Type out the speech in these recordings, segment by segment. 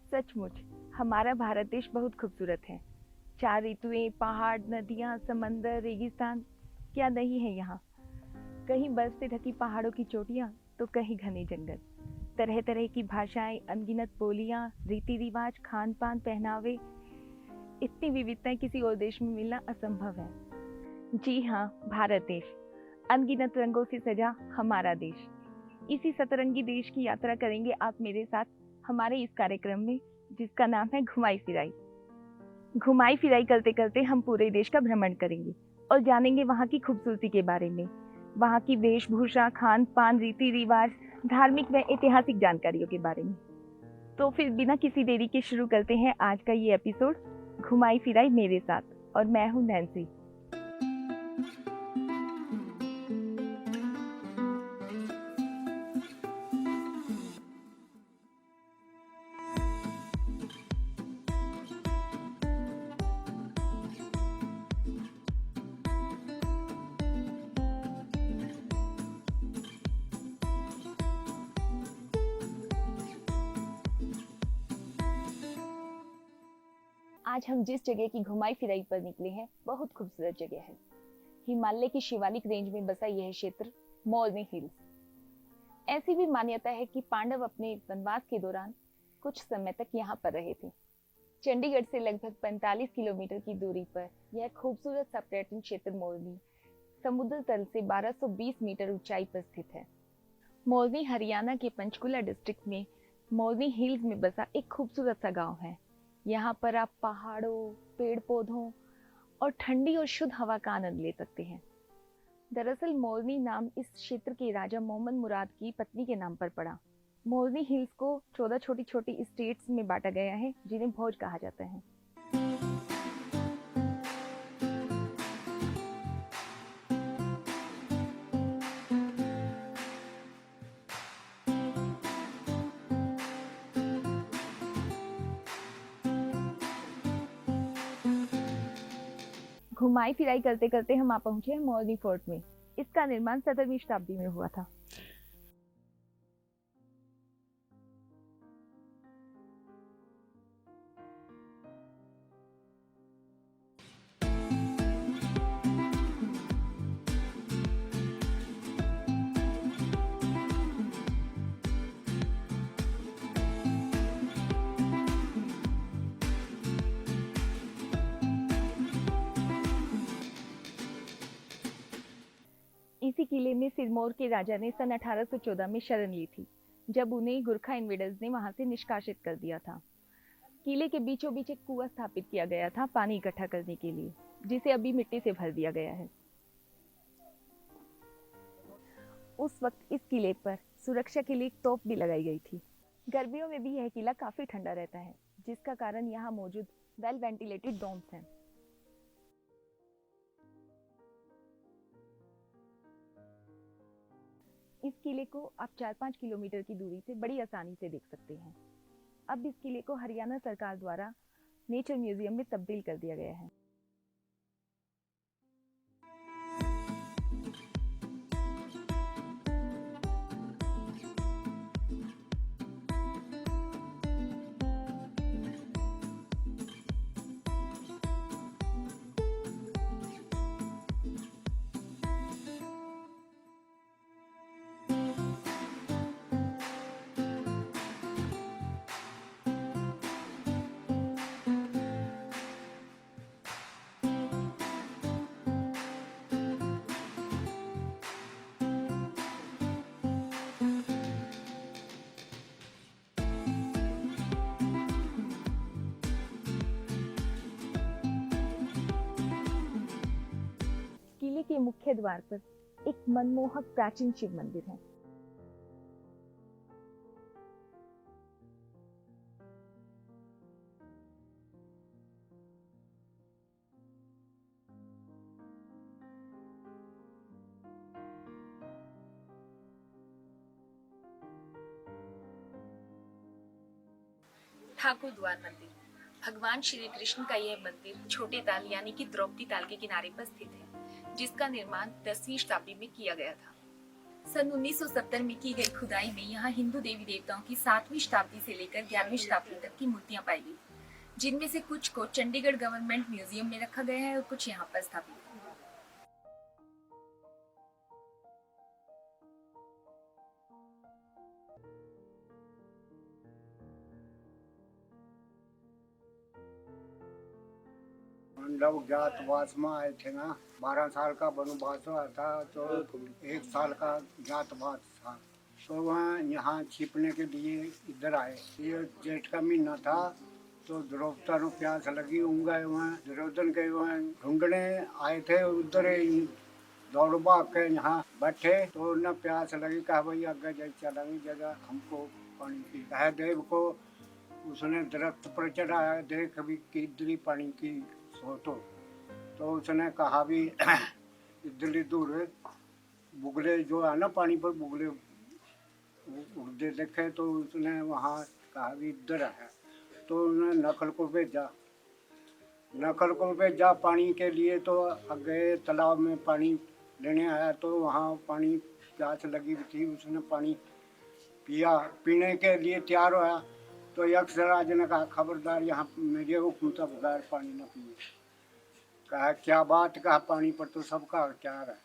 सचमुच हमारा भारत देश बहुत खूबसूरत है। चार ऋतुएं, पहाड़, नदियां, समंदर, रेगिस्तान, क्या नहीं है यहाँ। कहीं बर्फ से ढकी पहाड़ों की चोटियां, तो कहीं घने जंगल। तरह तरह की भाषाएं, अनगिनत बोलियां, रीति रिवाज, खान पान, पहनावे, इतनी विविधताएं किसी और देश में मिलना असंभव है। जी हाँ, भारत देश, अनगिनत रंगों से सजा हमारा देश। इसी सतरंगी देश की यात्रा करेंगे आप मेरे साथ हमारे इस कार्यक्रम में, जिसका नाम है घुमाई फिराई। घुमाई फिराई करते करते हम पूरे देश का भ्रमण करेंगे और जानेंगे वहाँ की खूबसूरती के बारे में, वहाँ की वेशभूषा, खान पान, रीति रिवाज, धार्मिक व ऐतिहासिक जानकारियों के बारे में। तो फिर बिना किसी देरी के शुरू करते हैं आज का ये एपिसोड, घुमाई फिराई मेरे साथ। और मैं हूँ नैन्सी। आज हम जिस जगह की घुमाई फिराई पर निकले हैं बहुत खूबसूरत जगह है। हिमालय की शिवालिक रेंज में बसा यह क्षेत्र मौलवी हिल्स। ऐसी भी मान्यता है कि पांडव अपने वनवास के दौरान कुछ समय तक यहाँ पर रहे थे। चंडीगढ़ से लगभग 45 किलोमीटर की दूरी पर यह खूबसूरत सा पर्यटन क्षेत्र मौलवी समुद्र तल से 1220 मीटर ऊंचाई पर स्थित है। मौलवी हरियाणा के पंचकुला डिस्ट्रिक्ट में मौलवी हिल्स में बसा एक खूबसूरत सा गांव है। यहाँ पर आप पहाड़ों, पेड़ पौधों और ठंडी और शुद्ध हवा का आनंद ले सकते हैं। दरअसल मौलवी नाम इस क्षेत्र के राजा मोहम्मद मुराद की पत्नी के नाम पर पड़ा। मौलवी हिल्स को 14 छोटी छोटी स्टेट्स में बांटा गया है, जिन्हें भोज कहा जाता है। घुमाई फिराई करते करते हम आ पहुंचे हैं मौलवी फोर्ट में। इसका निर्माण 17वीं शताब्दी में हुआ था। इसी किले में सिरमौर के राजा ने सन 1814 में शरण ली थी, जब उन्हें गुरखा इन्वेडर्स ने वहां से निष्कासित कर दिया था। किले के बीचों बीच एक कुआं स्थापित किया गया था पानी इकट्ठा करने के लिए, जिसे अभी मिट्टी से भर दिया गया है। उस वक्त इस किले पर सुरक्षा के लिए एक तोप भी लगाई गई थी। गर्मियों में भी यह किला काफी ठंडा रहता है, जिसका कारण यहाँ मौजूद वेल वेंटिलेटेड डोम्स हैं। इस किले को आप 4-5 किलोमीटर की दूरी से बड़ी आसानी से देख सकते हैं। अब इस किले को हरियाणा सरकार द्वारा नेचर म्यूजियम में तब्दील कर दिया गया है। किले के मुख्य द्वार पर एक मनमोहक प्राचीन शिव मंदिर है। ठाकुर द्वार मंदिर। भगवान श्री कृष्ण का यह मंदिर छोटे ताल यानी कि द्रौपदी ताल के किनारे पर स्थित है, जिसका निर्माण 10वीं शताब्दी में किया गया था। सन 1970 में की गई खुदाई में यहाँ हिंदू देवी देवताओं की 7वीं शताब्दी से लेकर 11वीं शताब्दी तक की मूर्तियां पाई गई, जिनमें से कुछ को चंडीगढ़ गवर्नमेंट म्यूजियम में रखा गया है और कुछ यहाँ पर स्थापित है। लोग जातवास में आए थे ना, 12 साल का वनवास हुआ था, तो 1 साल का जातवास था। तो वहाँ यहाँ छिपने के लिए इधर आए। ये जेठ का महीना था, तो द्रौपदा को प्यास लगी, उंगा वहाँ दुर्योधन के वहाँ ढूंढने आए थे। उधर ही दौड़ भाग के यहाँ बैठे, तो उन्हें प्यास लगी, कहा भाई आगे जाए चलेंगे जगह हमको पानी की। कहा देव को उसने दरख्त पर चढ़ाया, देख भी किधरी पानी की सोतो। तो उसने कहा भी इधर दूर बुगले जो है ना, पानी पर बुगले उड़ते देखे, तो उसने वहाँ कहा भी इधर है। तो उन्होंने नकल को भेजा पानी के लिए। तो गए तालाब में पानी लेने आया, तो वहाँ पानी प्यास लगी थी, उसने पानी पिया, पीने के लिए तैयार हुआ। तो यक्षराज ने कहा खबरदार, यहाँ मेरे हुक्म के बगैर पानी न पिए। कहा क्या बात, कहा पानी पर तो सबका अधिकार है।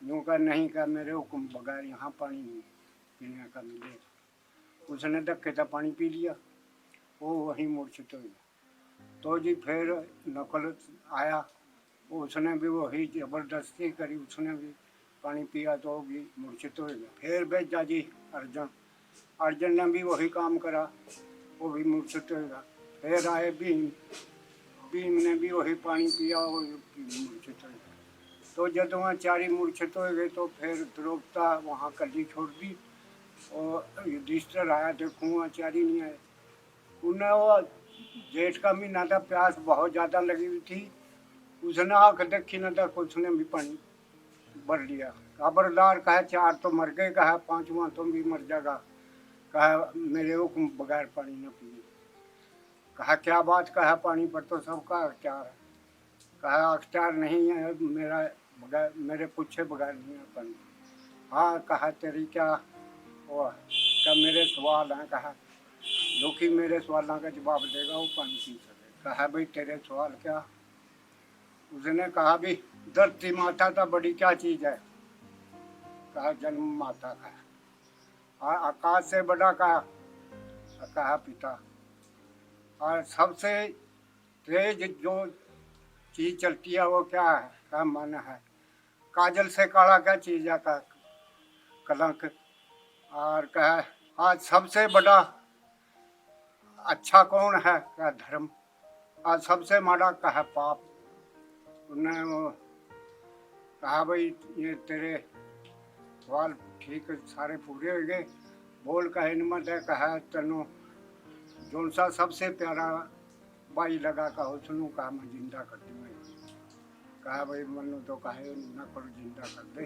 यूँ कहा नहीं, कहा मेरे हुक्म बगैर यहाँ पानी नहीं पीने का मिलेगा। उसने धक्के से पानी पी लिया, वो वहीं मूर्छित हो गया। तो जी फिर नकल आया, उसने भी वही जबरदस्ती करी, उसने भी पानी पिया, तो भी मूर्छित हो गया। फिर भेजा जी अर्जुन ने भी वही काम करा, वो भी मूर्छित हो गया। फिर आए भीम ने भी वही पानी पिया, वो मूर्छित हो गया। तो जब वहाँ चारी मूर्छित हो गए, तो फिर द्रौपदा वहाँ कली छोड़ दी, और युधिष्ठिर आया, देखूँ वहाँ चारी नहीं आए। उन्हें वो जेठ का महीना था, प्यास बहुत ज़्यादा लगी हुई थी। उसने आँख देखी न तक उसने भी पानी भर लिया। खबरदार, कहा 4 तो मर गए, कहा 5वां तुम भी मर जाएगा, कहा मेरे हुक्म बगैर पानी न पिए। कहा क्या बात, कहा पानी पर तो सबका अख्तियार है। कहा अख्तियार नहीं है मेरा, बगैर मेरे पूछे बगैर नहीं है पानी। हाँ, कहा तेरी क्या वो है, क्या मेरे सवाल हैं, कहा जो कि मेरे सवालों का जवाब देगा वो पानी पी सके। कहा भाई तेरे सवाल क्या। उसने कहा भी धरती माता तो बड़ी क्या चीज है। कहा जन्म माता का। आकाश से बड़ा कहा पिता। और सबसे तेज जो चीज चलती है वो क्या है, कहा मन है। काजल से काला क्या चीज है, कहा कलंक। और कहा आज सबसे बड़ा अच्छा कौन है, कहा धर्म। आज सबसे माड़ा कहा पाप। उन्हें वो कहा भाई ये तेरे सवाल ठीक सारे पूरे हो गए, बोल कहे हिम्मत है, कहा तनु जोन सा सबसे प्यारा बाई लगा, कहो सुनू, कहा मैं जिंदा कर दूँ। कहा भाई मनु तो कहे न करो, जिंदा कर दे।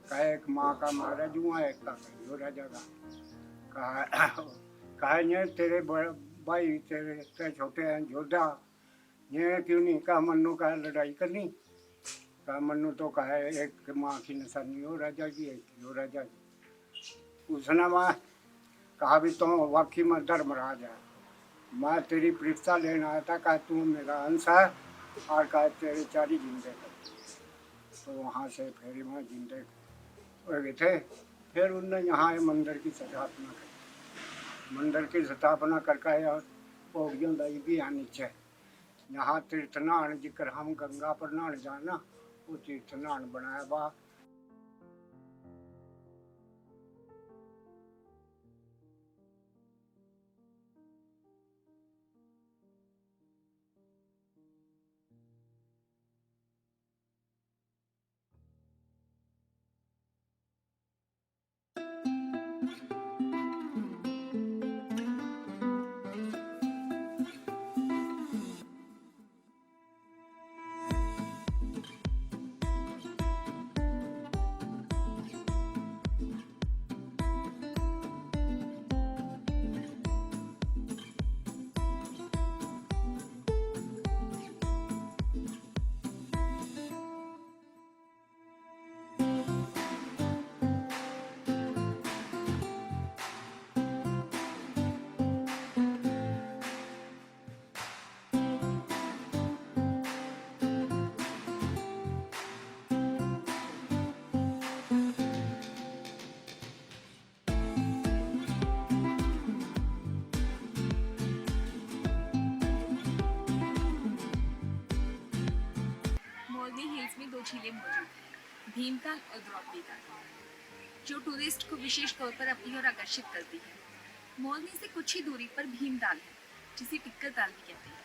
कहा एक माँ का मारा जुआ, एक का कहीं रह जाएगा। कहा ये तेरे भाई तेरे से छोटे हैं योद्धा, ये क्यों नहीं, कहा मनु का लड़ाई करनी। कहा मनु तो कहे एक माँ की निशानी हो रह जाएगी, एक हो रह जाएगी। उसने वहाँ कहा भी तुम वाकई में धर्मराज है, मैं तेरी परीक्षा लेने आया था, कहा तू मेरा अंश है, और कहा तेरे 4 जिंदे कर। तो वहाँ से फिर वहाँ जिंदे हो गए थे। फिर उनने यहाँ मंदिर की स्थापना की। मंदिर की स्थापना करके और पौड़ियों लाई भी यहाँ नीचे। यहाँ तीर्थ नहान जिक्र हम गंगा पर नहान जाना, वो तीर्थ नहान बनाया बा। झीलें मौजूद हैं, भीमताल और द्रौपदी ताल, जो टूरिस्ट को विशेष तौर पर अपनी ओर आकर्षित करती है। मोरनी से कुछ ही दूरी पर भीमताल है, जिसे टिक्कर ताल भी कहते हैं।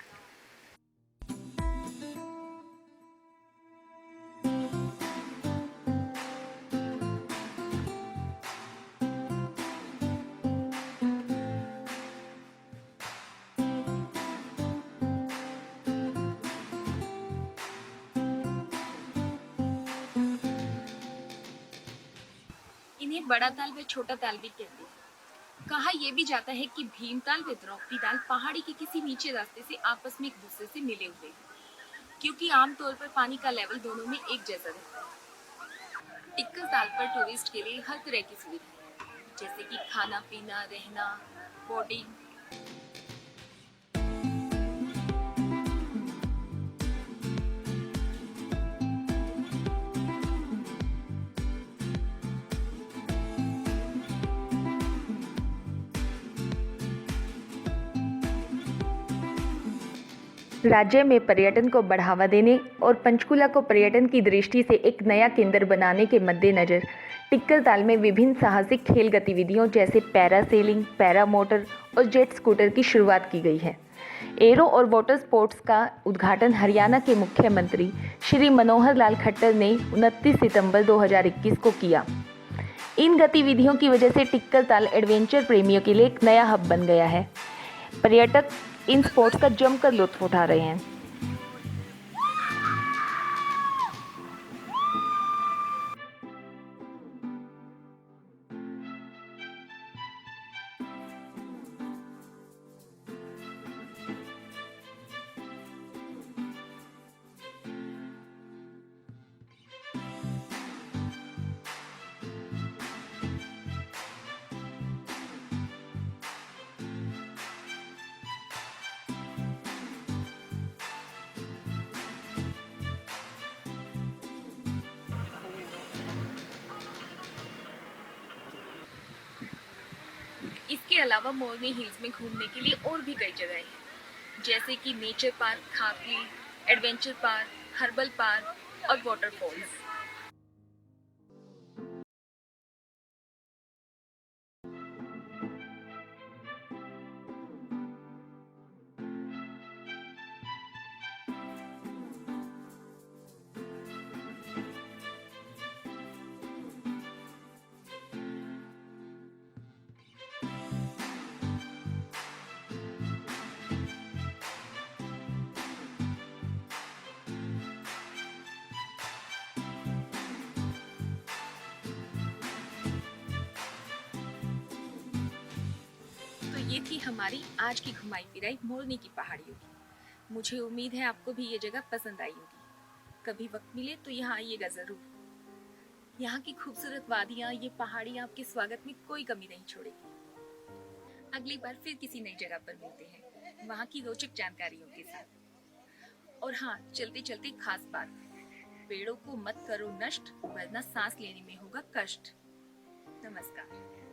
इन्हें बड़ा ताल व छोटा ताल भी कहते हैं। कहा यह भी जाता है कि भीमताल व द्रौपदी ताल पहाड़ी के किसी नीचे रास्ते से आपस में एक दूसरे से मिले हुए हैं, क्योंकि आमतौर पर पानी का लेवल दोनों में एक जैसा रहता है। टिक्कर ताल पर टूरिस्ट के लिए हर तरह की सुविधा है, जैसे कि खाना पीना, रहना, बोटिंग। राज्य में पर्यटन को बढ़ावा देने और पंचकुला को पर्यटन की दृष्टि से एक नया केंद्र बनाने के मद्देनज़र टिक्कर ताल में विभिन्न साहसिक खेल गतिविधियों जैसे पैरासेलिंग, पैरा मोटर और जेट स्कूटर की शुरुआत की गई है। एरो और वाटर स्पोर्ट्स का उद्घाटन हरियाणा के मुख्यमंत्री श्री मनोहर लाल खट्टर ने 29 सितंबर 2021 को किया। इन गतिविधियों की वजह से टिक्कर ताल एडवेंचर प्रेमियों के लिए एक नया हब बन गया है। पर्यटक इन स्पोर्ट्स का जमकर लुत्फ उठा रहे हैं। इसके अलावा मोरनी हिल्स में घूमने के लिए और भी कई जगह हैं, जैसे कि nature park Khapli, adventure park, herbal park और वाटरफॉल्स। तो ये थी हमारी आज की घुमाई फिराई मोरनी की पहाड़ियों की। मुझे उम्मीद है आपको भी ये जगह पसंद आई होगी। कभी वक्त मिले तो यहाँ आइएगा जरूर। यहाँ की खूबसूरत वादियाँ, ये पहाड़ियाँ आपके स्वागत में कोई कमी नहीं छोड़ेगी। अगली बार फिर किसी नई जगह पर मिलते हैं, वहाँ की रोचक जानकारियों के साथ। और हाँ, चलते चलते खास बात, पेड़ों को मत करो नष्ट, वरना सांस लेने में होगा कष्ट। नमस्कार।